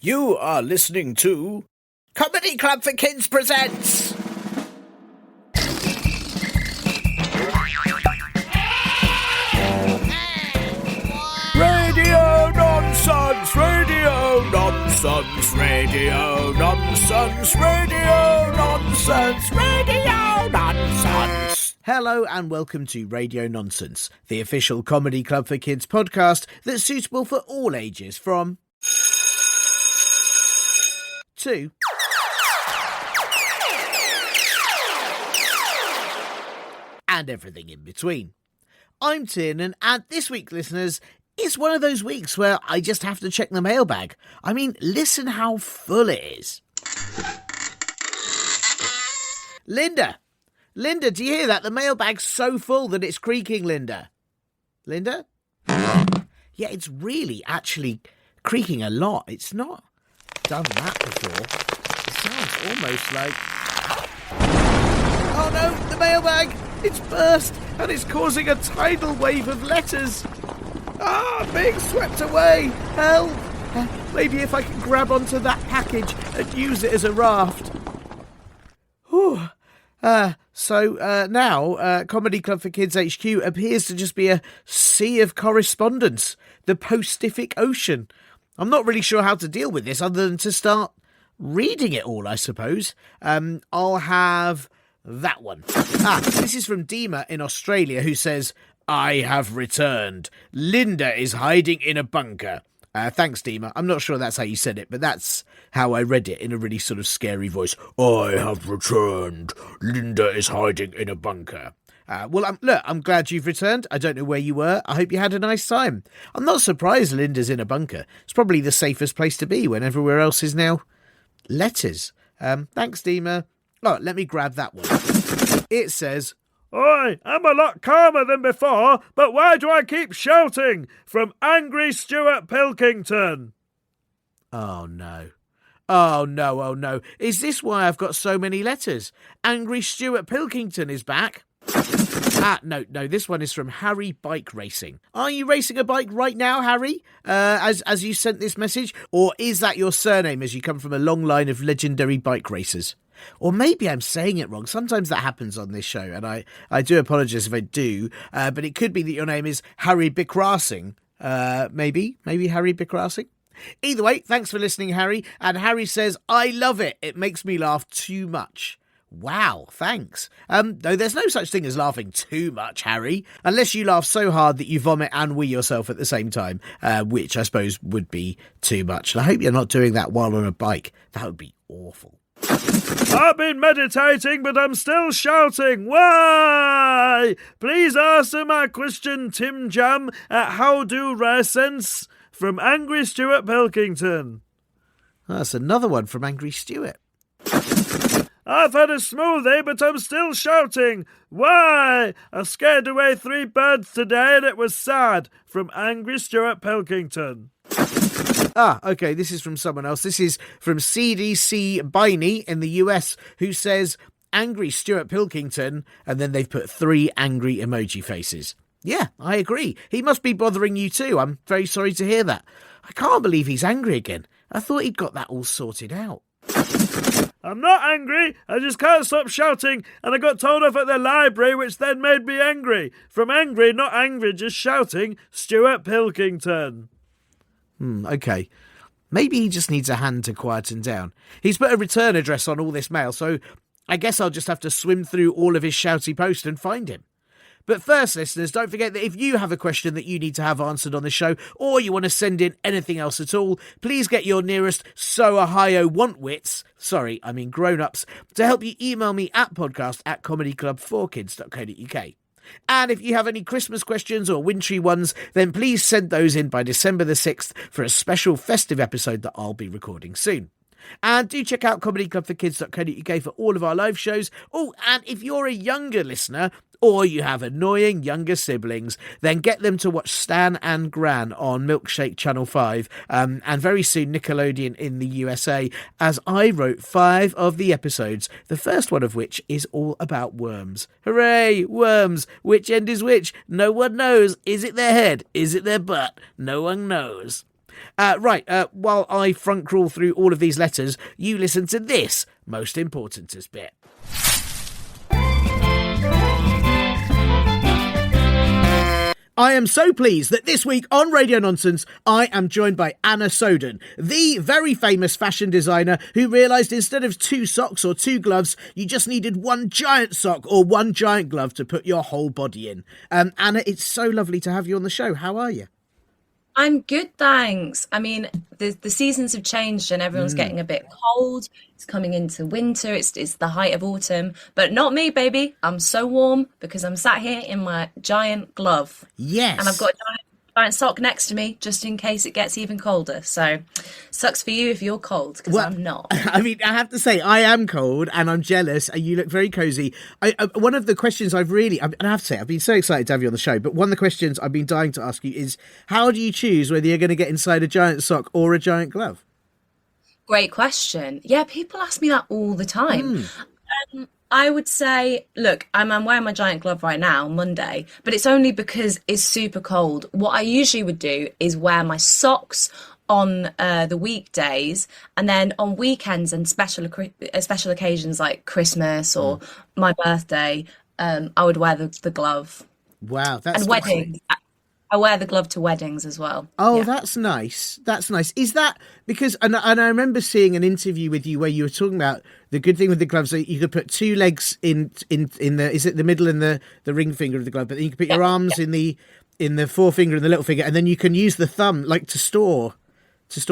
You are listening to Comedy Club for Kids presents Radio Nonsense, Radio Nonsense, Radio Nonsense, Radio Nonsense, Radio Nonsense. Hello and welcome to Radio Nonsense, the official Comedy Club for Kids podcast that's suitable for all ages from 2 and everything in between. I'm Tiernan, and this week, listeners, it's one of those weeks where I just have to check the mailbag. I mean, listen how full it is. Linda, do you hear that? The mailbag's so full that it's creaking, Linda. Linda? Yeah, it's really actually creaking a lot. It's not done that before. It sounds almost like... Oh no, the mailbag! It's burst and it's causing a tidal wave of letters. Being swept away! Help! Maybe if I can grab onto that package and use it as a raft. Whew. Now, Comedy Club for Kids HQ appears to just be a sea of correspondence. The Pacific Ocean. I'm not really sure how to deal with this other than to start reading it all, I suppose. I'll have that one. This is from Dima in Australia, who says, I have returned. Linda is hiding in a bunker. Thanks, Dima. I'm not sure that's how you said it, but that's how I read it in a really sort of scary voice. I have returned. Linda is hiding in a bunker. I'm glad you've returned. I don't know where you were. I hope you had a nice time. I'm not surprised Linda's in a bunker. It's probably the safest place to be when everywhere else is now letters. Thanks, Dima. Oh, let me grab that one. It says, Oi, I'm a lot calmer than before, but why do I keep shouting? From Angry Stuart Pilkington. Oh no. Oh no. Is this why I've got so many letters? Angry Stuart Pilkington is back. No, this one is from Harry Bike Racing. Are you racing a bike right now, Harry, as you sent this message? Or is that your surname as you come from a long line of legendary bike racers? Or maybe I'm saying it wrong. Sometimes that happens on this show, and I do apologise if I do, but it could be that your name is Harry Bick Racing. Maybe Harry Bick Racing? Either way, thanks for listening, Harry. And Harry says, I love it. It makes me laugh too much. Wow, thanks. Though there's no such thing as laughing too much, Harry, unless you laugh so hard that you vomit and wee yourself at the same time, which I suppose would be too much. And I hope you're not doing that while on a bike. That would be awful. I've been meditating, but I'm still shouting. Why? Please answer my question, Tim Jam, at How Do Rare Sense, from Angry Stuart Pilkington. That's another one from Angry Stuart. I've had a smoothie, but I'm still shouting. Why? I scared away 3 birds today and it was sad. From Angry Stuart Pilkington. Okay, this is from someone else. This is from CDC Biney in the US, who says, Angry Stuart Pilkington, and then they've put 3 angry emoji faces. Yeah, I agree. He must be bothering you too. I'm very sorry to hear that. I can't believe he's angry again. I thought he'd got that all sorted out. I'm not angry, I just can't stop shouting, and I got told off at the library, which then made me angry. From angry, not angry, just shouting, Stuart Pilkington. Okay. Maybe he just needs a hand to quieten down. He's put a return address on all this mail, so I guess I'll just have to swim through all of his shouty post and find him. But first, listeners, don't forget that if you have a question that you need to have answered on the show, or you want to send in anything else at all, please get your nearest So Ohio Want-Wits, grown-ups, to help you email me at podcast@comedyclub4kids.co.uk. And if you have any Christmas questions or wintry ones, then please send those in by December the 6th for a special festive episode that I'll be recording soon. And do check out comedyclubforkids.co.uk for all of our live shows. Oh, and if you're a younger listener, or you have annoying younger siblings, then get them to watch Stan and Gran on Milkshake Channel 5, and very soon Nickelodeon in the USA, as I wrote 5 of the episodes, the first one of which is all about worms. Hooray, worms! Which end is which? No one knows. Is it their head? Is it their butt? No one knows. While I front crawl through all of these letters, you listen to this most importantest bit. I am so pleased that this week on Radio Nonsense, I am joined by Anna Soden, the very famous fashion designer who realised instead of 2 socks or 2 gloves, you just needed 1 giant sock or 1 giant glove to put your whole body in. Anna, it's so lovely to have you on the show. How are you? I'm good, thanks. I mean, the seasons have changed and everyone's getting a bit cold. It's coming into winter. It's the height of autumn. But not me, baby. I'm so warm because I'm sat here in my giant glove. Yes. And I've got a giant sock next to me just in case it gets even colder. So sucks for you if you're cold because I'm not. I mean, I have to say, I am cold and I'm jealous and you look very cosy. One of the questions I have to say, I've been so excited to have you on the show, but one of the questions I've been dying to ask you is, how do you choose whether you're going to get inside a giant sock or a giant glove? Great question. Yeah, people ask me that all the time. I would say, look, I'm wearing my giant glove right now, Monday, but it's only because it's super cold. What I usually would do is wear my socks on the weekdays, and then on weekends and special occasions like Christmas or my birthday, I would wear the glove. Wow, that's and weddings. I wear the glove to weddings as well. Oh, yeah. That's nice. That's nice. Is that because, and I remember seeing an interview with you where you were talking about the good thing with the gloves, that you could put 2 legs in the, is it the middle and the ring finger of the glove, but then you can put your arms in the forefinger and the little finger, and then you can use the thumb like to store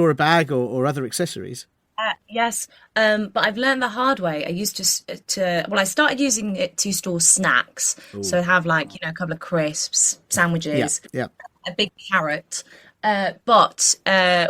a bag or other accessories. Yes, but I've learned the hard way. I used I started using it to store snacks. Ooh. So have a couple of crisps, sandwiches, a big carrot. But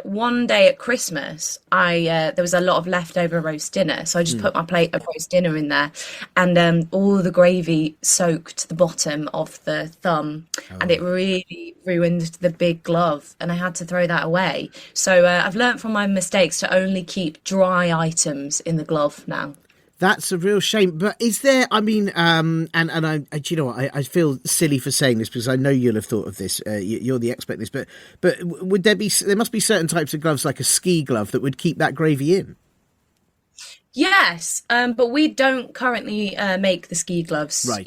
one day at Christmas, there was a lot of leftover roast dinner. So I just put my plate of roast dinner in there, and all the gravy soaked the bottom of the thumb, and it really ruined the big glove, and I had to throw that away. So I've learnt from my mistakes to only keep dry items in the glove now. That's a real shame. But is there, I mean, and do you know what, I feel silly for saying this because I know you'll have thought of this, you're the expert in this, but would there must be certain types of gloves, like a ski glove, that would keep that gravy in? Yes, but we don't currently make the ski gloves, right.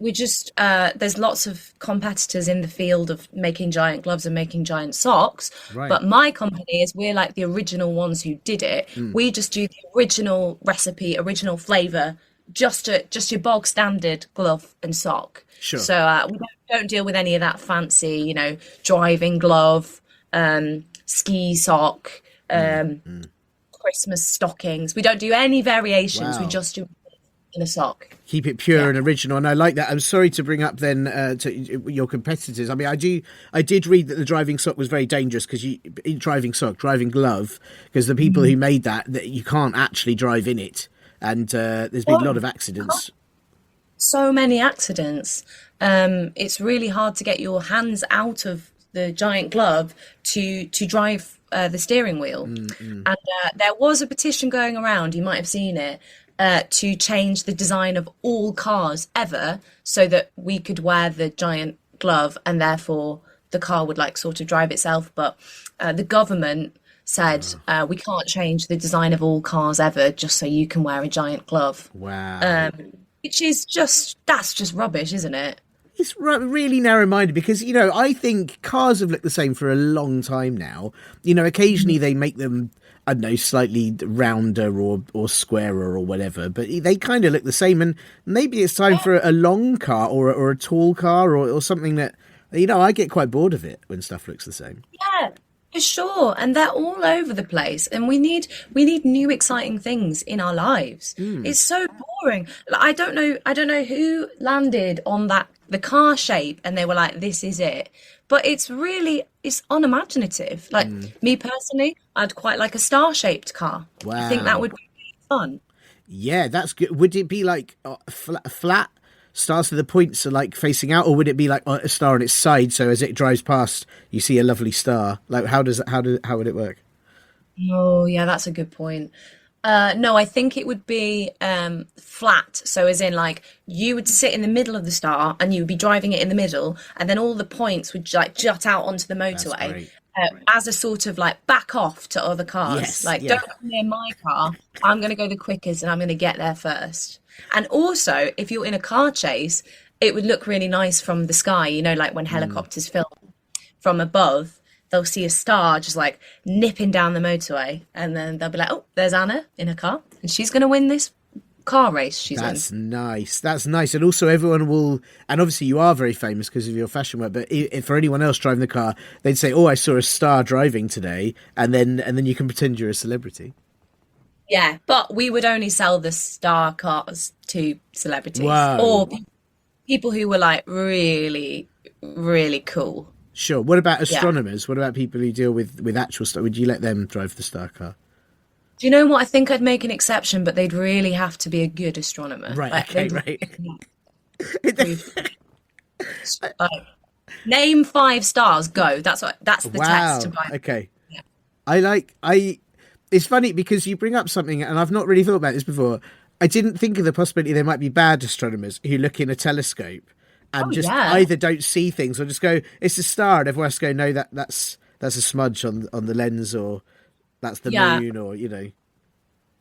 We just, there's lots of competitors in the field of making giant gloves and making giant socks. Right. But my company we're like the original ones who did it. We just do the original recipe, original flavour, just your bog standard glove and sock. Sure. So we don't deal with any of that fancy, driving glove, ski sock, Christmas stockings. We don't do any variations. Wow. We just do in a sock. Keep it pure and original, and I like that. I'm sorry to bring up then to your competitors. I mean, I did read that the driving sock was very dangerous because driving glove, because the people who made that you can't actually drive in it, and there's been a lot of accidents. So many accidents. It's really hard to get your hands out of the giant glove to drive the steering wheel. And there was a petition going around, you might have seen it, to change the design of all cars ever so that we could wear the giant glove and therefore the car would sort of drive itself. But the government said we can't change the design of all cars ever just so you can wear a giant glove. Wow. Which is that's just rubbish, isn't it? It's really narrow-minded because, I think cars have looked the same for a long time now. Occasionally they make them, I don't know, slightly rounder or squarer or whatever, but they kind of look the same. And maybe it's time for a long car or a tall car or something that, I get quite bored of it when stuff looks the same. Yeah, for sure. And they're all over the place. And we need new exciting things in our lives. It's so boring. I don't know who landed on the car shape and they were like, this is it. But it's unimaginative. Me personally, I'd quite like a star-shaped car. Wow. I think that would be really fun. Yeah, that's good. Would it be like flat stars to the points are facing out, or would it be like a star on its side, so as it drives past you see a lovely star? How would it work? Oh yeah, that's a good point. No, I think it would be flat. So as in you would sit in the middle of the star and you would be driving it in the middle, and then all the points would jut out onto the motorway. as a sort of like back off to other cars. Yes, Like, yeah. don't come near my car. I'm going to go the quickest and I'm going to get there first. And also, if you're in a car chase, it would look really nice from the sky, you know, like when helicopters film from above, they'll see a star just like nipping down the motorway. And then they'll be like, oh, there's Anna in her car and she's going to win this car race she's in. That's nice. That's nice. And also everyone will, and obviously you are very famous because of your fashion work, but if for anyone else driving the car, they'd say, oh, I saw a star driving today. And then you can pretend you're a celebrity. Yeah, but we would only sell the star cars to celebrities Wow. or people who were like really, really cool. Sure. What about astronomers? What about people who deal with actual stuff? Would you let them drive the star car? Do you know what? I think I'd make an exception, but they'd really have to be a good astronomer. Right. Like, Okay. they'd- like, name 5 stars, go. That's the Wow. test to buy. Okay. Yeah. It's funny because you bring up something, and I've not really thought about this before. I didn't think of the possibility there might be bad astronomers who look in a telescope and either don't see things or just go, it's a star, and everyone has to go, no, that's a smudge on the lens, or that's the moon, or, you know.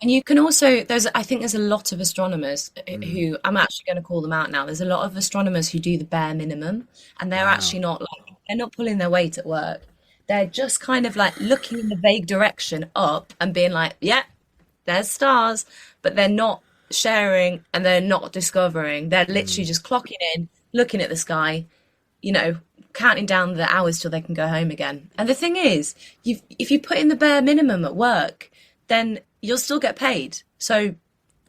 And you can also, I think there's a lot of astronomers who, I'm actually going to call them out now. There's a lot of astronomers who do the bare minimum, and they're actually not they're not pulling their weight at work. They're just kind of like looking in the vague direction up and being like, yeah, there's stars, but they're not sharing and they're not discovering. They're literally just clocking in, looking at the sky, you know, counting down the hours till they can go home again. And the thing is, if you put in the bare minimum at work, then you'll still get paid. So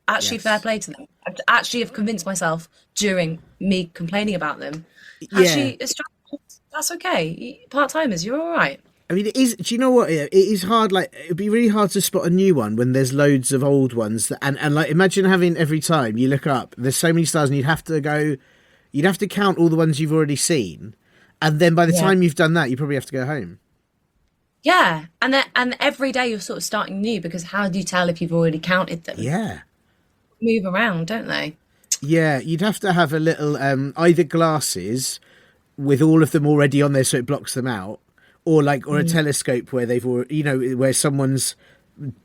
actually fair play to them. I actually have convinced myself during me complaining about them, actually, that's okay. Part-timers, you're all right. I mean, it is. Do you know what? It is hard. Like, it'd be really hard to spot a new one when there's loads of old ones. And like, imagine having every time you look up, there's so many stars, and you'd have to count all the ones you've already seen, and then by the time you've done that, you probably have to go home. Yeah, and every day you're sort of starting new, because how do you tell if you've already counted them? Yeah, Move around, don't they? yeah. You'd have to have a little either glasses with all of them already on there so it blocks them out, or a telescope where they've already, you know, where someone's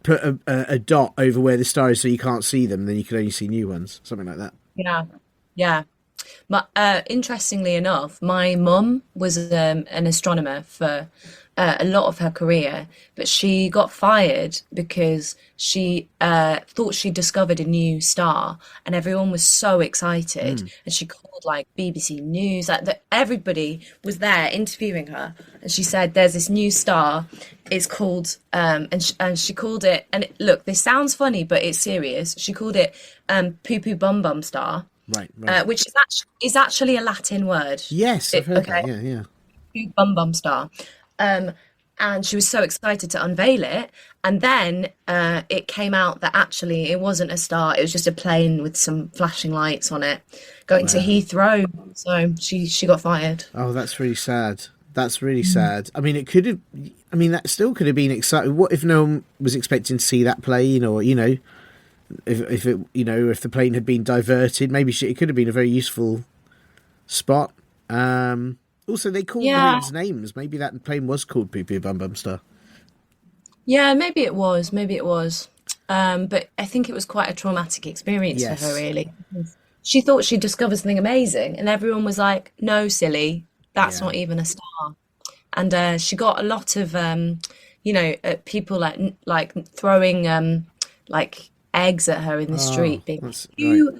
put a dot over where the star is so you can't see them, then you can only see new ones, something like that. Yeah. But interestingly enough, my mum was an astronomer for a lot of her career, but she got fired because she thought she discovered a new star, and everyone was so excited. And she called like BBC News, everybody was there interviewing her, and she said, "There's this new star. It's called," and she called it. And look, this sounds funny, but it's serious. She called it "Poo Poo Bum Bum Star." Right. Which is actually a Latin word. Yes, I've heard that. Yeah. Poo Bum Bum Star. And she was so excited to unveil it, and then it came out that actually it wasn't a star, it was just a plane with some flashing lights on it going to Heathrow. So she got fired. Oh, that's really sad. That's really sad. I mean, that still could have been exciting. What if no one was expecting to see that plane, or, you know, if it, you know, if the plane had been diverted, maybe it could have been a very useful spot. Also, they called planes names. Maybe that plane was called Poo Poo Bum Bum Star. Yeah, maybe it was. But I think it was quite a traumatic experience for her, really. She thought she'd discovered something amazing, and everyone was like, no, silly, that's not even a star. And she got a lot of, people like throwing like eggs at her in the street. Being, you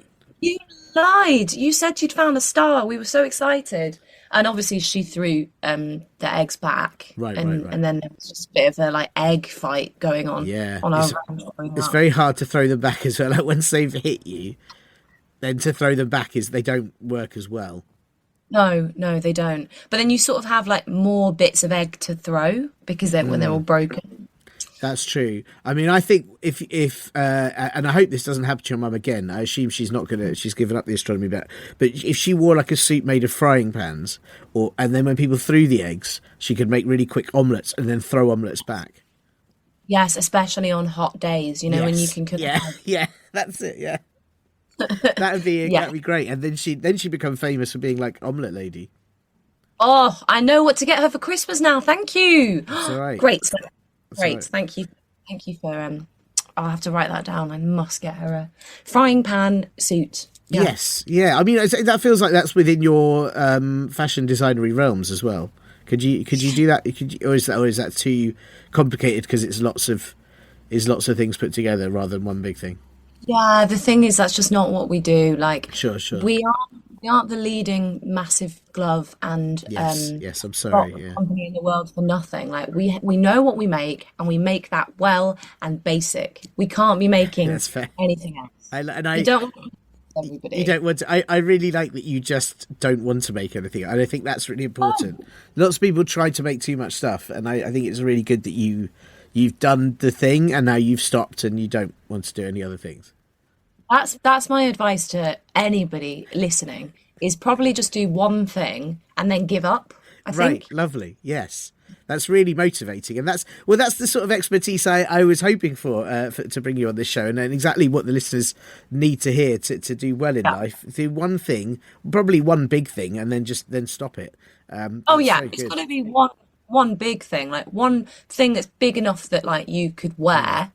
lied. You said you'd found a star. We were so excited. And obviously she threw the eggs back. Right. And then there was just a bit of a like egg fight going on. Yeah. On it's very hard to throw them back as well. Like, once they've hit you, then to throw them back they don't work as well. No, they don't. But then you sort of have like more bits of egg to throw because when they're all broken. That's true. I mean, I think if and I hope this doesn't happen to your mum again. I assume she's given up the astronomy bit. But if she wore like a suit made of frying pans, and then when people threw the eggs, she could make really quick omelettes and then throw omelettes back. Yes, especially on hot days, you know, when you can cook. Yeah, that's it. Yeah, that'd be great. And then she become famous for being like omelette lady. Oh, I know what to get her for Christmas now. Thank you. It's all right. Great. It's Great. all right. Thank you for I'll have to write that down. I must get her a frying pan suit. Yeah. Yes, yeah. I mean, that feels like that's within your fashion designery realms as well. Could you do that? Or is that too complicated because it's lots of things put together rather than one big thing? Yeah, the thing is that's just not what we do. Like Sure. we aren't the leading massive glove and Yes. I'm sorry. Yeah. company in the world for nothing. Like we know what we make and we make that well and basic. We can't be making That's fair. anything else. I You don't want to please everybody. You don't want to. I really like that you just don't want to make anything. And I think that's really important. Lots of people try to make too much stuff, and I think it's really good that you've done the thing and now you've stopped and you don't want to do any other things. That's my advice to anybody listening is probably just do one thing and then give up, I think. Right, lovely. Yes. That's really motivating. And that's the sort of expertise I was hoping for to bring you on this show, and exactly what the listeners need to hear to do well in life. Do one thing, probably one big thing, and then stop it. Oh yeah, it's got to be one big thing, like one thing that's big enough that like you could wear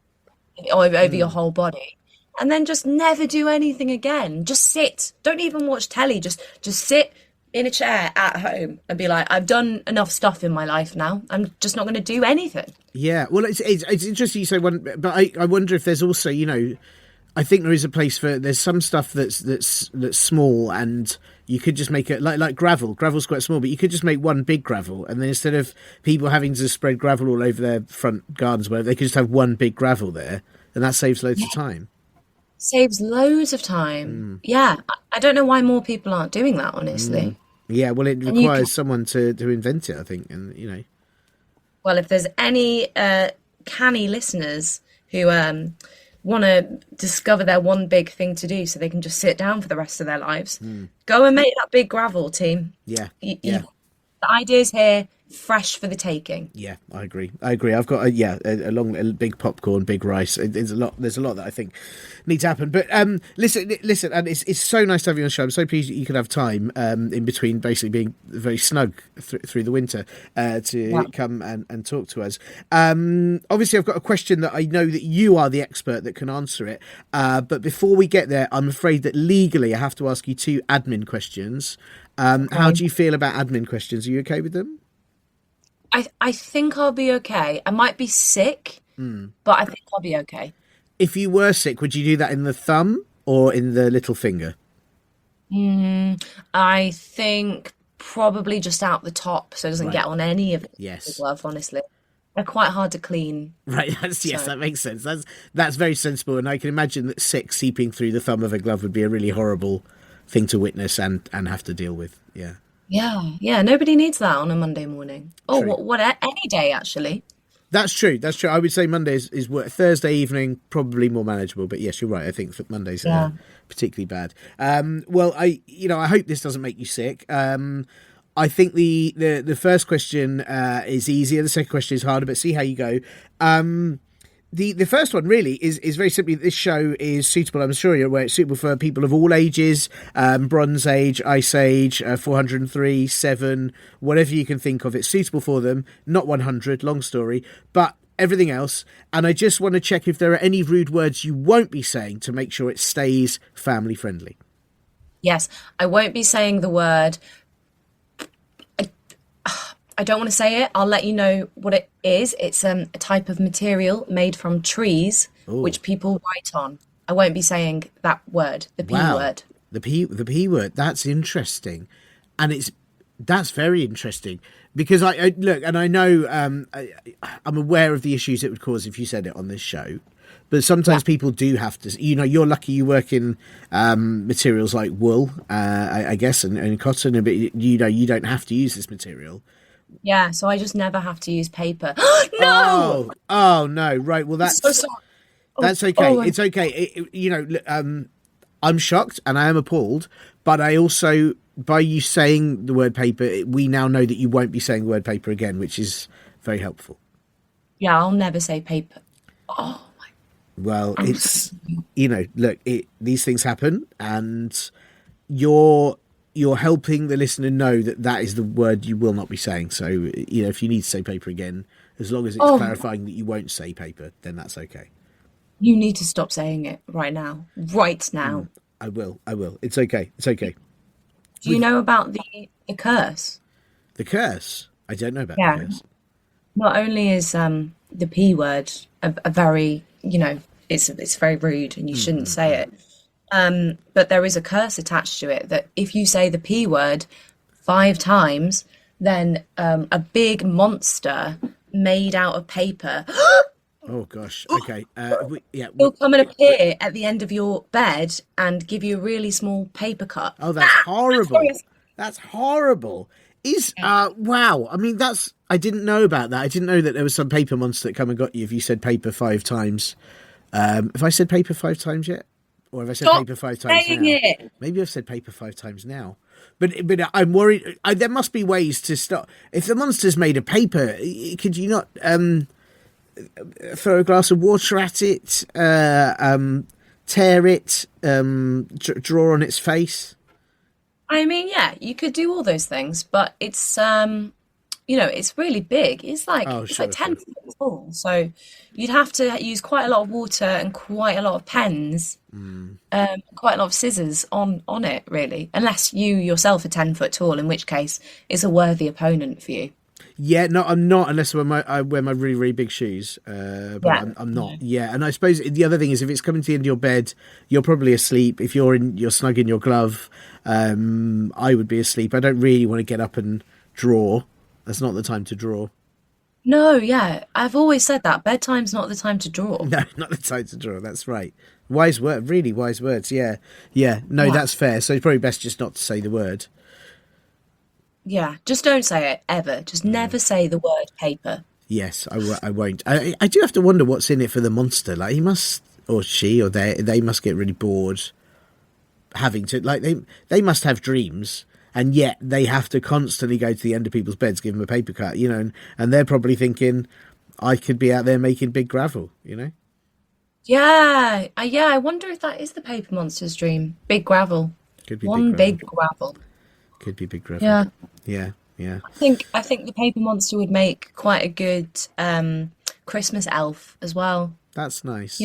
over your whole body. And then just never do anything again. Just sit. Don't even watch telly. Just sit in a chair at home and be like, I've done enough stuff in my life now. I'm just not going to do anything. Yeah, well, it's interesting you say one, but I wonder if there's also, I think there is a place for, there's some stuff that's small, and you could just make it like gravel. Gravel's quite small, but you could just make one big gravel, and then instead of people having to spread gravel all over their front gardens, whatever, they could just have one big gravel there, and that saves loads of time. Saves loads of time. Yeah, I don't know why more people aren't doing that, honestly. Yeah, well, it requires someone to invent it, I think, and Well, if there's any canny listeners who want to discover their one big thing to do so they can just sit down for the rest of their lives, go and make that big gravel, team. Yeah, The idea's here, fresh for the taking. Yeah, I agree. I've got a big popcorn, big rice. There's a lot that I think needs to happen. But listen, and it's so nice to have you on the show. I'm so pleased that you could have time in between basically being very snug through the winter to come and talk to us. Obviously, I've got a question that I know that you are the expert that can answer it. But before we get there, I'm afraid that legally I have to ask you 2 admin questions. How do you feel about admin questions? Are you okay with them? I think I'll be okay. I might be sick, but I think I'll be okay. If you were sick, would you do that in the thumb or in the little finger? I think probably just out the top so it doesn't get on any of the glove, honestly. They're quite hard to clean. Right, yes, that makes sense. That's very sensible, and I can imagine that sick seeping through the thumb of a glove would be a really horrible thing to witness and have to deal with. Yeah. Yeah, nobody needs that on a Monday morning. Oh, what any day, actually. That's true. I would say Monday is work. Thursday evening, probably more manageable. But yes, you're right. I think that Mondays are particularly bad. Well, I hope this doesn't make you sick. I think the first question is easier. The second question is harder, but see how you go. The first one really is very simply this show is suitable. I'm sure you're aware it's suitable for people of all ages, Bronze Age, Ice Age, 403, 7, whatever you can think of. It's suitable for them. Not 100, long story, but everything else. And I just want to check if there are any rude words you won't be saying to make sure it stays family friendly. Yes, I won't be saying the word. I don't want to say it. I'll let you know what it is. It's a type of material made from trees, which people write on. I won't be saying that word, the P word. The P word. That's interesting, and that's very interesting because I look, and I know I'm aware of the issues it would cause if you said it on this show. But sometimes people do have to. You're lucky you work in materials like wool, I guess, and cotton. But you don't have to use this material. Yeah, so I just never have to use paper. No! Oh no! Right. Well, that's that's okay. It's okay. I'm shocked and I am appalled, but I also, by you saying the word paper, we now know that you won't be saying the word paper again, which is very helpful. Yeah, I'll never say paper. Oh my. Well, it's look, these things happen, and you're you're helping the listener know that is the word you will not be saying. So, if you need to say paper again, as long as it's clarifying that you won't say paper, then that's okay. You need to stop saying it right now. Right now. I will. It's okay. Do you know about the curse? The curse? I don't know about the curse. Not only is the P word a very, it's very rude and you shouldn't say it. But there is a curse attached to it that if you say the P word 5 times, then a big monster made out of paper Oh gosh. Okay. will come and appear at the end of your bed and give you a really small paper cut. Oh, that's horrible. That's horrible. Wow. I mean, I didn't know about that. I didn't know that there was some paper monster that come and got you if you said paper 5 times. Have I said paper 5 times yet? Or have I said paper 5 times now? It. Maybe I've said paper 5 times now. But I'm worried. There must be ways to stop. If the monster's made of paper, could you not throw a glass of water at it, tear it, draw on its face? I mean, yeah, you could do all those things, but it's it's really big. It's like 10 feet tall, so you'd have to use quite a lot of water and quite a lot of pens, quite a lot of scissors on it, really. Unless you yourself are 10 foot tall, in which case it's a worthy opponent for you. Yeah, no, I'm not unless I wear my really, really big shoes. But I'm not. Yeah, and I suppose the other thing is if it's coming to the end of your bed, you're probably asleep. If you're snug in your glove, I would be asleep. I don't really want to get up and draw. That's not the time to draw. No, yeah, I've always said that. Bedtime's not the time to draw. No, not the time to draw. That's right. Wise word, really wise words. Yeah. No, that's fair. So it's probably best just not to say the word. Yeah, just don't say it ever. Just never say the word paper. Yes, I won't. I do have to wonder what's in it for the monster. Like he must, or she, or they must get really bored having to. Like they must have dreams, and yet they have to constantly go to the end of people's beds, give them a paper cut, and they're probably thinking, I could be out there making big gravel, Yeah, I wonder if that is the paper monster's dream. Big gravel. Could be big gravel. Could be big gravel. Yeah. I think the paper monster would make quite a good Christmas elf as well. That's nice.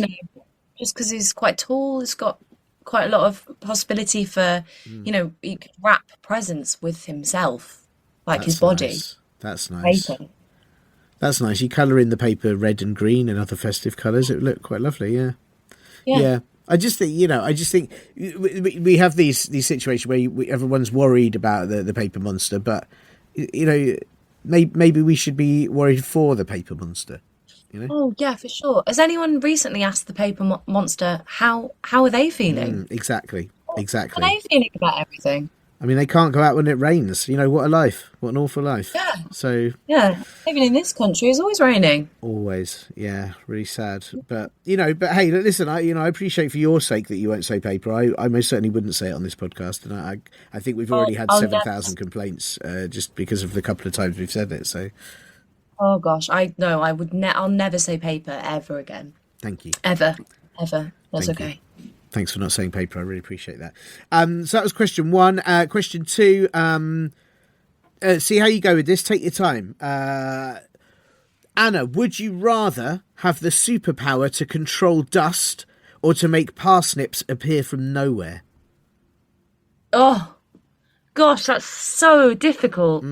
Just because he's quite tall, he's got quite a lot of possibility for, he could wrap presents with himself, like his body. Nice. That's nice. Paper. That's nice. You colour in the paper red and green and other festive colours. It would look quite lovely. Yeah. I just think we have these situations where everyone's worried about the paper monster, but maybe we should be worried for the paper monster. Oh yeah, for sure. Has anyone recently asked the paper monster how are they feeling? Exactly. How are they feeling about everything? I mean, they can't go out when it rains. What a life. What an awful life. Yeah. So. Yeah. Even in this country, it's always raining. Always. Yeah. Really sad. But hey, listen, I appreciate for your sake that you won't say paper. I most certainly wouldn't say it on this podcast. And I think we've already had 7,000 complaints just because of the couple of times we've said it. So. Oh gosh, I'll never say paper ever again. Thank you. Ever. That's okay. Thanks for not saying paper. I really appreciate that. So that was question 1. Question 2. See how you go with this. Take your time. Anna, would you rather have the superpower to control dust or to make parsnips appear from nowhere? Oh, gosh, that's so difficult.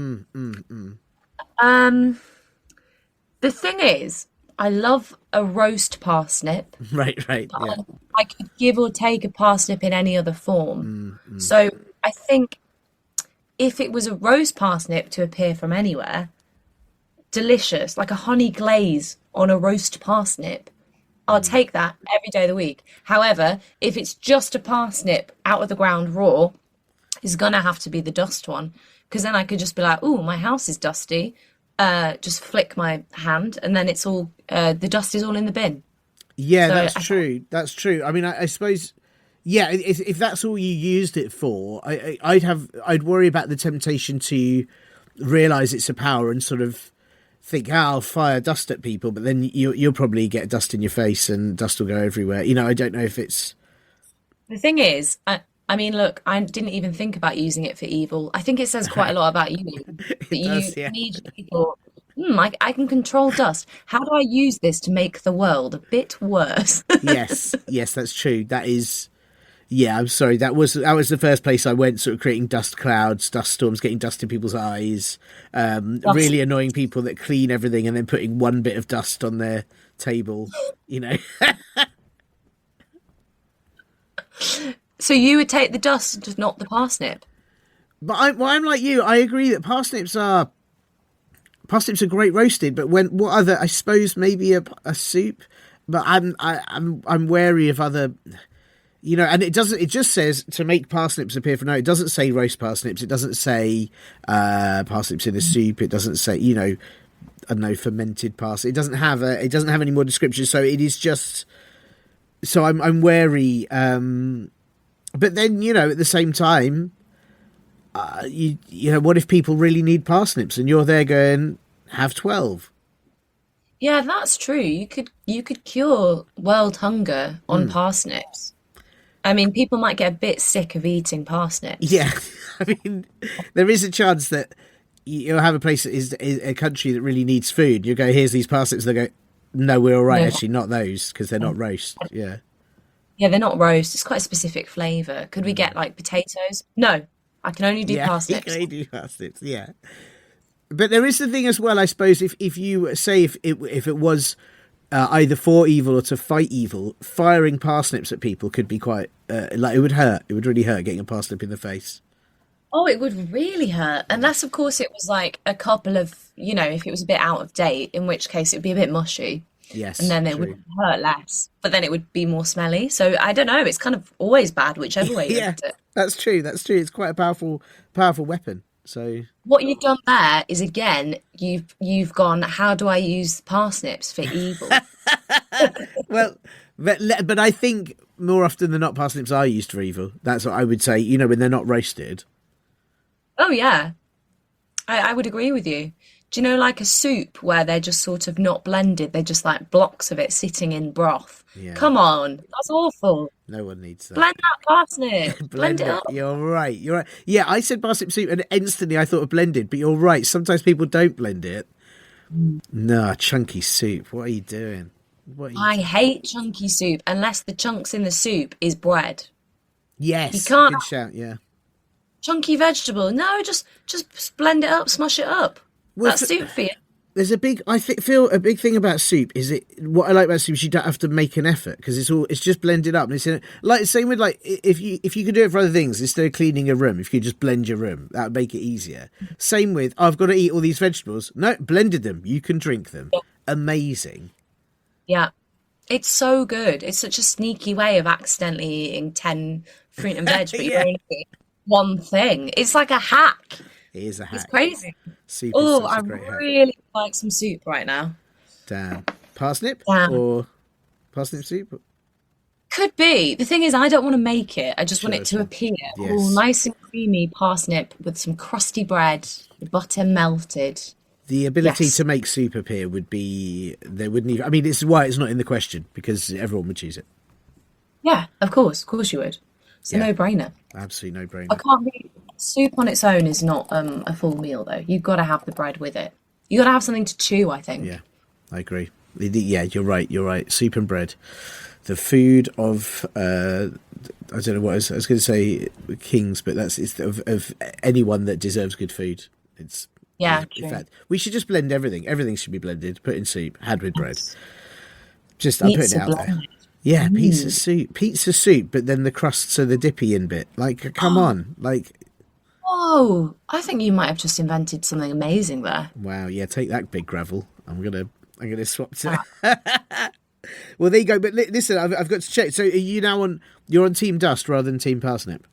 The thing is, I love a roast parsnip. Right, yeah. I could give or take a parsnip in any other form. So I think if it was a roast parsnip to appear from anywhere, delicious, like a honey glaze on a roast parsnip, I'll take that every day of the week. However, if it's just a parsnip out of the ground raw, it's going to have to be the dust one, because then I could just be like, ooh, my house is dusty. Just flick my hand and then it's all the dust is all in the bin. Yeah, so that's true. I mean, I suppose, yeah, if that's all you used it for, I'd worry about the temptation to realise it's a power and sort of think, I'll fire dust at people, but then you'll probably get dust in your face and dust will go everywhere. I don't know if it's... The thing is, I mean, look, I didn't even think about using it for evil. I think it says quite a lot about you that It you does, yeah. immediately thought, I can control dust. How do I use this to make the world a bit worse? Yes, that's true. That is, yeah. I'm sorry. That was the first place I went. Sort of creating dust clouds, dust storms, getting dust in people's eyes. Dust. Really annoying people that clean everything and then putting one bit of dust on their table. You know. So you would take the dust, not the parsnip. But I'm like you. I agree that parsnips are great roasted. But what other? I suppose maybe a soup. But I'm wary of other. You know, and it doesn't. It just says to make parsnips appear for no. It doesn't say roast parsnips. It doesn't say parsnips in a soup. It doesn't say, you know, I don't know, fermented parsnip. It doesn't have any more descriptions. So it is just. So I'm wary. But then, you know, at the same time, you know, what if people really need parsnips and you're there going, have 12? Yeah, that's true. You could cure world hunger on parsnips. I mean, people might get a bit sick of eating parsnips. Yeah, I mean, there is a chance that you'll have a place that is a country that really needs food. You go, here's these parsnips. They go, no, we're all right. No. Actually, not those because they're not roast. Yeah. Yeah, they're not roast. It's quite a specific flavour. Could we get like potatoes? No, I can only do Yeah, parsnips. you can only do parsnips. Yeah. But there is the thing as well, I suppose, if you say if it was either for evil or to fight evil, firing parsnips at people could be quite like it would hurt. It would really hurt getting a parsnip in the face. Oh, it would really hurt. Unless, of course, it was like a couple of, if it was a bit out of date, in which case it would be a bit mushy. Yes, And then it true. would hurt less, but then it would be more smelly. So I don't know. It's kind of always bad, whichever way you look Yeah, at it. that's true. That's true. It's quite a powerful weapon. So What you've done there is again, you've gone, how do I use parsnips for evil? well, but I think more often than not, parsnips are used for evil. That's what I would say. You know, when they're not roasted. Oh yeah, I would agree with you. Do you know, like a soup where they're just sort of not blended, they're just like blocks of it sitting in broth? Yeah. Come on, that's awful. No one needs that. Blend that parsnip. Blend it it. up. You're right. You're right. Yeah, I said parsnip soup, and instantly I thought of blended. But you're right. Sometimes people don't blend it. No, chunky soup. What are you doing? I hate chunky soup unless the chunks in the soup is bread. Yes. You can't- Good shout. Yeah. Chunky vegetable. No, just blend it up, smush it up. Well, That's soup for you. There's a big. Feel a big thing about soup is what I like about soup is you don't have to make an effort because it's just blended up and it's in, like same with like if you could do it for other things instead of cleaning a room, if you could just blend your room, that would make it easier. Same with I've got to eat all these vegetables. No, blended them. You can drink them. Amazing. Yeah. It's so good. It's such a sneaky way of accidentally eating 10 fruit and veg, but Yeah. you're only eating one thing. It's like a hack. It is a hack. It's crazy. Soup is Oh, such I a great hack. really like some soup right now. Damn. Parsnip Damn. or parsnip soup? Could be. The thing is, I don't want to make it. I just want Sure, it to sure. appear. Yes. All nice and creamy parsnip with some crusty bread, the butter melted. The ability Yes. to make soup appear would be there wouldn't even. I mean, this is why it's not in the question because everyone would choose it. Yeah, of course. Of course you would. It's a Yeah. no-brainer. Absolutely no brainer. I can't be. Soup on its own is not a full meal, though. You've got to have the bread with it. You've got to have something to chew, I think. Yeah, I agree. Yeah, you're right. You're right. Soup and bread, the food of I don't know what I was going to say kings, but it's of anyone that deserves good food. It's Yeah, in true. fact, we should just blend everything. Everything should be blended, put in soup, had with bread. Just I'm putting it Pizza out there. blended. Yeah, pizza soup, but then the crusts are the dippy in bit. Like, come on, like. Oh, I think you might have just invented something amazing there. Wow, yeah, take that big gravel. I'm gonna swap to. Well, there you go. But listen, I've got to check. So, are you now on? You're on Team Dust rather than Team Parsnip.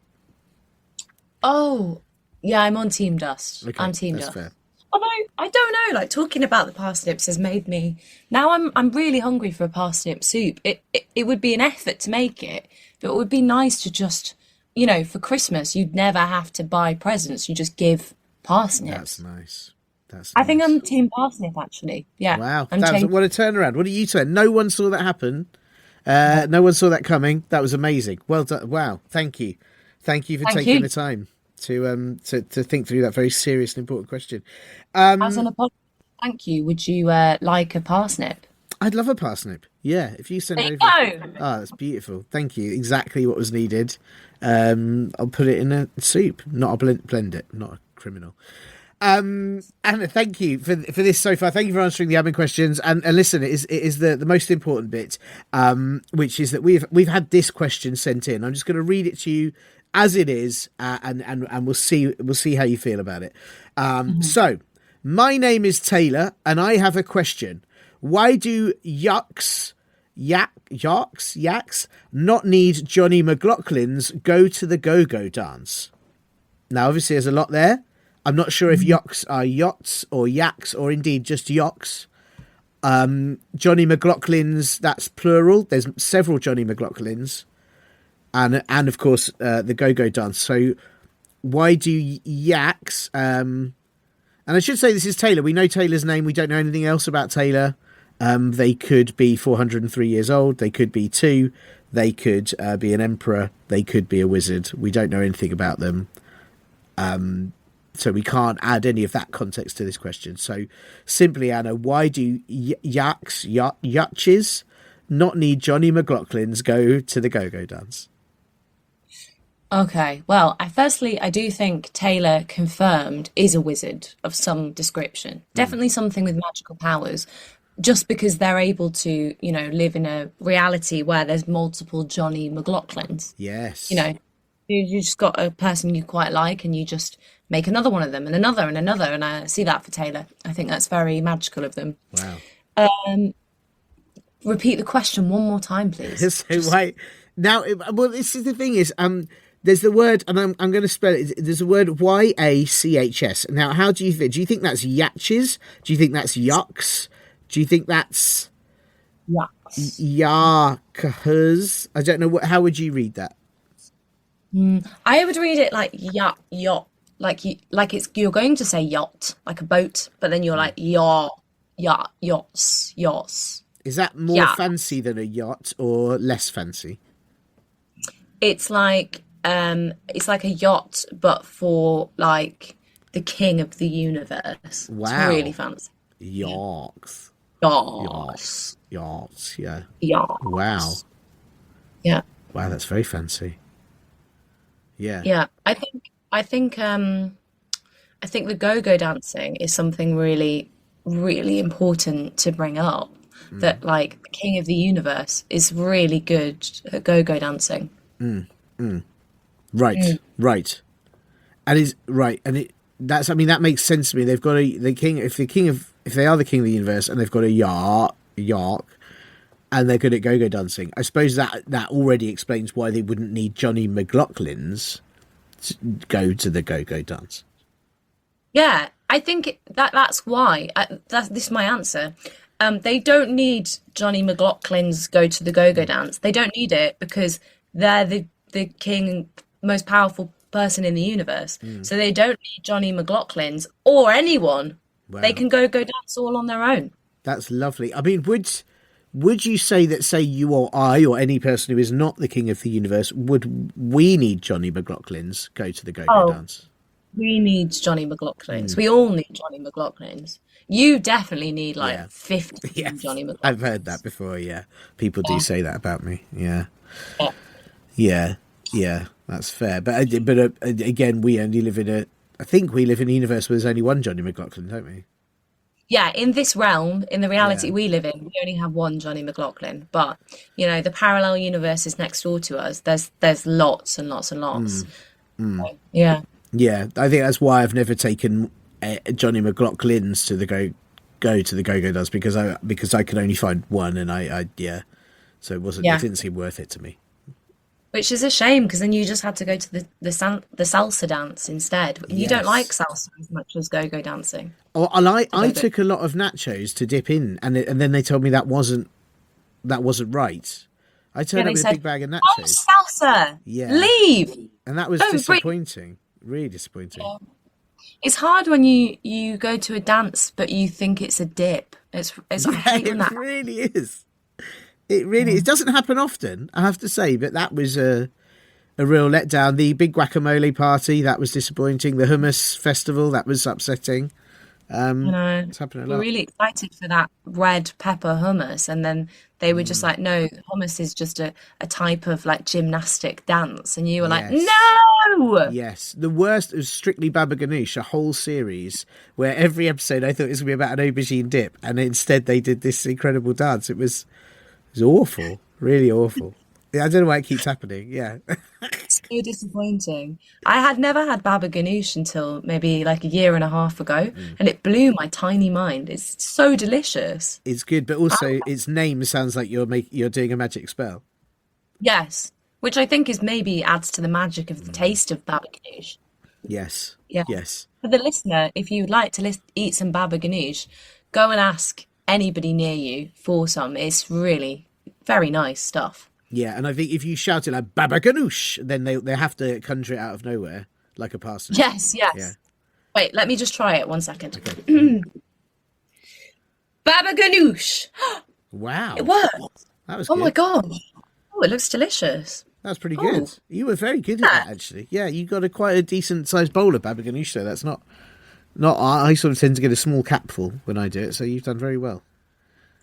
Oh, yeah, I'm on Team Dust. Okay, I'm Team that's Dust. fair. Although I don't know, like talking about the parsnips has made me now I'm really hungry for a parsnip soup. It would be an effort to make it, but it would be nice to just, for Christmas you'd never have to buy presents. You just give parsnips. That's nice. That's. I think nice. I'm Team Parsnip actually. Yeah. Wow, I'm changing. what a turnaround! What are you saying? No one saw that happen. No one saw that coming. That was amazing. Well done. Wow, thank you. Thank you for Thank taking you. the time to think through that very serious and important question. As an apology, thank you. Would you like a parsnip? I'd love a parsnip. Yeah, if you send There you over. go. Oh, that's beautiful. Thank you. Exactly what was needed. I'll put it in a soup, not a blend it, not a criminal. Anna, thank you for this so far. Thank you for answering the admin questions. And listen, it is the most important bit, which is that we've had this question sent in. I'm just going to read it to you as it is, and we'll see how you feel about it. So, my name is Taylor, and I have a question. Why do yachs not need Jonny Maclaughins go to the go-go dance? Now, obviously, there's a lot there. I'm not sure if yachs are yachts or yaks or indeed just yachs. Jonny Maclaughins, that's plural. There's several Jonny Maclaughins. And of course, the go-go dance. So why do yaks... and I should say this is Taylor. We know Taylor's name. We don't know anything else about Taylor. They could be 403 years old. They could be 2. They could be an emperor. They could be a wizard. We don't know anything about them. So we can't add any of that context to this question. So simply, Anna, why do yatches not need Jonny Maclaughins go to the go-go dance? Okay, well, I do think Taylor confirmed is a wizard of some description. Definitely something with magical powers, just because they're able to, live in a reality where there's multiple Jonny Maclaughins. Yes. You just got a person you quite like and you just make another one of them and another and another. And I see that for Taylor. I think that's very magical of them. Wow. Repeat the question one more time, please. So why now? Well, this is the thing is, there's the word, and I'm going to spell it. There's a word yachs. Now, how do you think? Do you think that's yatches? Do you think that's yucks? Do you think that's yachs? I don't know. How would you read that? I would read it like yacht, like it's you're going to say yacht, like a boat, but then you're like yachts. Is that more fancy than a yacht or less fancy? It's like a yacht, but for like the king of the universe. Wow. It's really fancy. Yachts. Yachts. Yeah. Yachts. Wow. Yeah. Wow, that's very fancy. Yeah. Yeah. I think the go-go dancing is something really, really important to bring up. That like the king of the universe is really good at go-go dancing. Right. And that makes sense to me. They've got if they are the king of the universe and they've got a yark, and they're good at go-go dancing. I suppose that already explains why they wouldn't need Jonny Maclaughins to go to the go-go dance. Yeah, I think that's why. This is my answer. They don't need Jonny Maclaughlin's go to the go-go dance. They don't need it because they're the king, most powerful person in the universe. So they don't need Jonny Maclaughlin's or anyone. Wow. They can go dance all on their own. That's lovely. I mean, would you say that, say you or I or any person who is not the king of the universe, would we need Jonny Maclaughlin's go to the go-go dance? We need Jonny Maclaughlin's. We all need Jonny Maclaughlin's. You definitely need 50 Jonny Maclaughlin's. I've heard that before, yeah. People do say that about me, yeah. Yeah, that's fair. But again, we only live in I think we live in a universe where there's only one Jonny Maclaughlin, don't we? Yeah, in this realm, in the reality we live in, we only have one Jonny Maclaughlin. But, the parallel universes next door to us, there's lots and lots and lots. So, yeah. Yeah, I think that's why I've never taken Jonny Maclaughlin's to the go to the go-go dance because I could only find one, and I so it didn't seem worth it to me. Which is a shame because then you just had to go to the salsa dance instead. You don't like salsa as much as go-go dancing. Oh, and I took a lot of nachos to dip in, and then they told me that wasn't right. I turned up with a big bag of nachos. Oh, salsa! Yeah, leave. And that was disappointing. Really disappointing. Yeah. It's hard when you go to a dance, but you think it's a dip. I hate when that. It really is. It really it doesn't happen often, I have to say, but that was a real letdown. The big guacamole party, that was disappointing. The hummus festival, that was upsetting. It's happening a lot. We're really excited for that red pepper hummus, and then they were just like, no, hummus is just a type of like gymnastic dance, and you were like, no. Yes, the worst was Strictly Baba Ganoush, a whole series where every episode I thought it was going to be about an aubergine dip, and instead they did this incredible dance. It was awful, really awful. I don't know why it keeps happening. Yeah. So disappointing. I had never had baba ganoush until maybe like a year and a half ago, and it blew my tiny mind. It's so delicious. It's good, but also its name sounds like you're doing a magic spell. Yes, which I think is maybe adds to the magic of the taste of baba ganoush. Yes. Yeah. Yes. For the listener, if you'd like to eat some baba ganoush, go and ask anybody near you for some. It's really very nice stuff. Yeah, and I think if you shout it like Baba Ganoush, then they have to conjure it out of nowhere, like a parsnip. Yes. Yeah. Wait, let me just try it 1 second. Okay. Baba Ganoush. Wow. It worked. That was Oh good. my God. Oh, it looks delicious. That's pretty good. You were very good at that, actually. Yeah, you got quite a decent-sized bowl of Baba Ganoush, so that's not... I sort of tend to get a small capful when I do it, so you've done very well.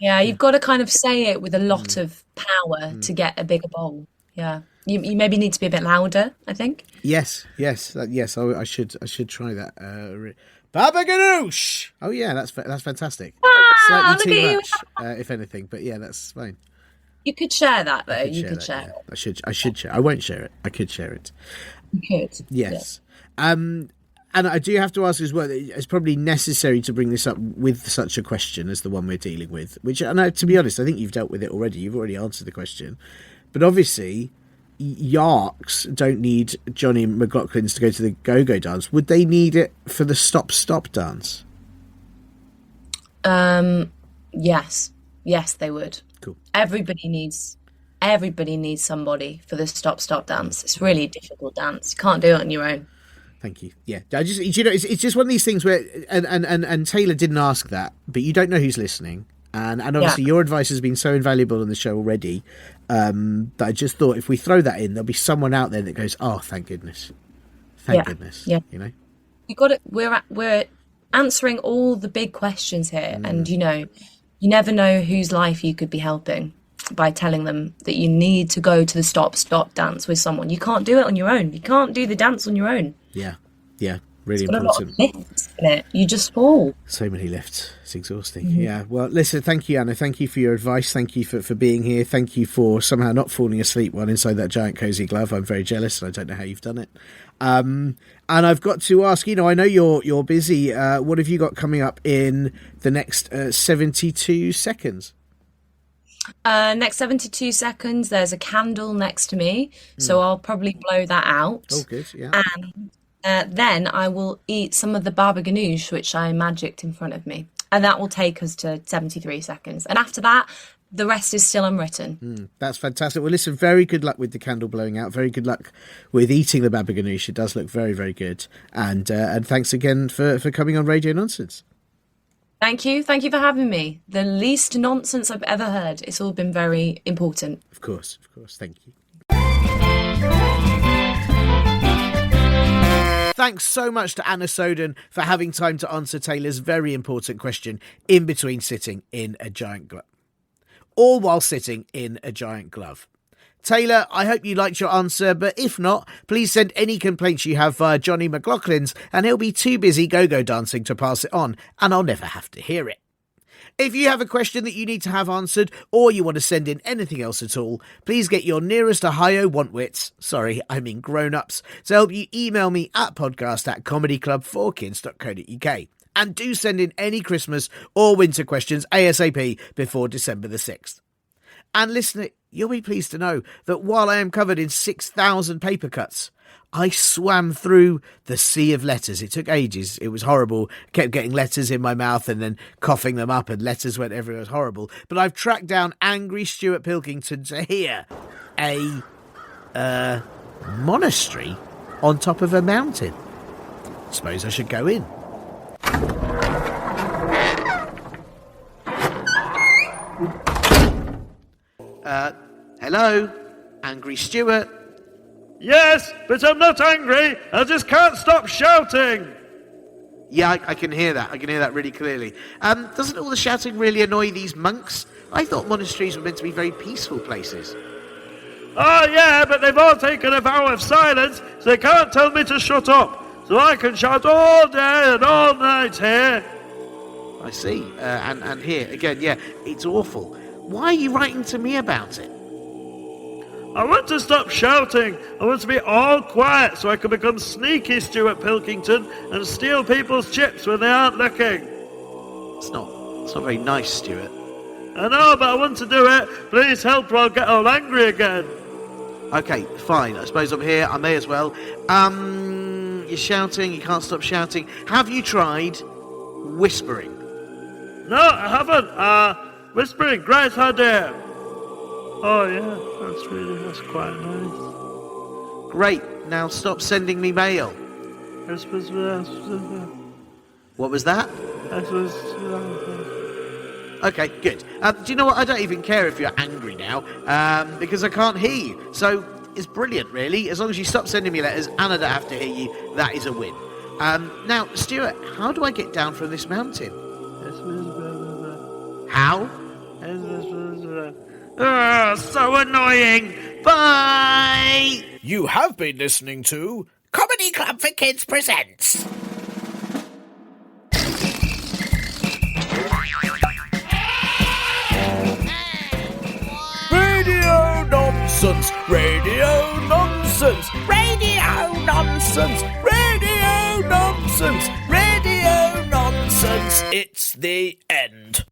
Yeah, you've got to kind of say it with a lot of power to get a bigger bowl. Yeah, you maybe need to be a bit louder, I think. Yes. I should try that. Baba Ganoush. Oh yeah, that's fantastic. Slightly too much, if anything, but yeah, that's fine. You could share that though. You could share. Yeah. I should share. I won't share it. I could share it. You could. Yes. Yeah. And I do have to ask as well, it's probably necessary to bring this up with such a question as the one we're dealing with, which, I know, to be honest, I think you've dealt with it already. You've already answered the question. But obviously, yachs don't need Jonny Maclaughins to go to the go-go dance. Would they need it for the stop-stop dance? Yes. Yes, they would. Cool. Everybody needs somebody for the stop-stop dance. It's really a difficult dance. You can't do it on your own. Thank you. Yeah, it's just one of these things where, and Taylor didn't ask that, but you don't know who's listening, and obviously your advice has been so invaluable on the show already, that I just thought if we throw that in, there'll be someone out there that goes, "Oh, thank goodness, thank goodness." Yeah, you know, you got it. We're answering all the big questions here, and you never know whose life you could be helping by telling them that you need to go to the stop dance with someone. You can't do it on your own. You can't do the dance on your own. Yeah, really it's got important. A lot of lifts in it. You just fall. So many lifts. It's exhausting. Mm-hmm. Yeah. Well, listen, thank you, Anna. Thank you for your advice. Thank you for being here. Thank you for somehow not falling asleep while inside that giant cozy glove. I'm very jealous, and I don't know how you've done it. And I've got to ask, I know you're busy. What have you got coming up in the next 72 seconds? Next 72 seconds, there's a candle next to me, so I'll probably blow that out. Oh, good, yeah. And then I will eat some of the baba ganoush, which I magicked in front of me, and that will take us to 73 seconds. And after that, the rest is still unwritten. That's fantastic. Well, listen, very good luck with the candle blowing out. Very good luck with eating the baba ganoush. It does look very, very good. And thanks again for coming on Radio Nonsense. Thank you for having me. The least nonsense I've ever heard. It's all been very important. Of course. Thank you. Thanks so much to Anna Soden for having time to answer Taylor's very important question in between sitting in a giant glove. All while sitting in a giant glove. Taylor, I hope you liked your answer, but if not, please send any complaints you have via Jonny Maclaughins, and he'll be too busy go-go dancing to pass it on, and I'll never have to hear it. If you have a question that you need to have answered, or you want to send in anything else at all, please get your nearest Ohio wantwits, grown-ups, to help you email me at podcast@comedyclub4kids.co.uk. And do send in any Christmas or winter questions ASAP before December the 6th. And listener, you'll be pleased to know that while I am covered in 6,000 paper cuts, I swam through the sea of letters. It took ages. It was horrible. I kept getting letters in my mouth and then coughing them up, and letters went everywhere. It was horrible. But I've tracked down angry Stuart Pilkington to hear a monastery on top of a mountain. Suppose I should go in. Hello, Angry Stuart. Yes, but I'm not angry. I just can't stop shouting. Yeah, I can hear that. I can hear that really clearly. Doesn't all the shouting really annoy these monks? I thought monasteries were meant to be very peaceful places. Oh, yeah, but they've all taken a vow of silence, so they can't tell me to shut up. So I can shout all day and all night here. I see. And here, again, yeah, it's awful. Why are you writing to me about it? I want to stop shouting. I want to be all quiet so I can become sneaky Stuart Pilkington and steal people's chips when they aren't looking. It's not very nice, Stuart. I know, but I want to do it. Please help or I'll get all angry again. Okay, fine. I suppose I'm here. I may as well. You're shouting. You can't stop shouting. Have you tried whispering? No, I haven't. Whispering, great idea. Oh, yeah, that's quite nice. Great. Now stop sending me mail. What was that? Okay, good. Do you know what? I don't even care if you're angry now, because I can't hear you. So it's brilliant, really. As long as you stop sending me letters and I don't have to hear you, that is a win. Now, Stuart, how do I get down from this mountain? How? So annoying. Bye! You have been listening to Comedy Club for Kids presents. Radio nonsense, radio nonsense, radio nonsense, radio nonsense, radio nonsense. It's the end.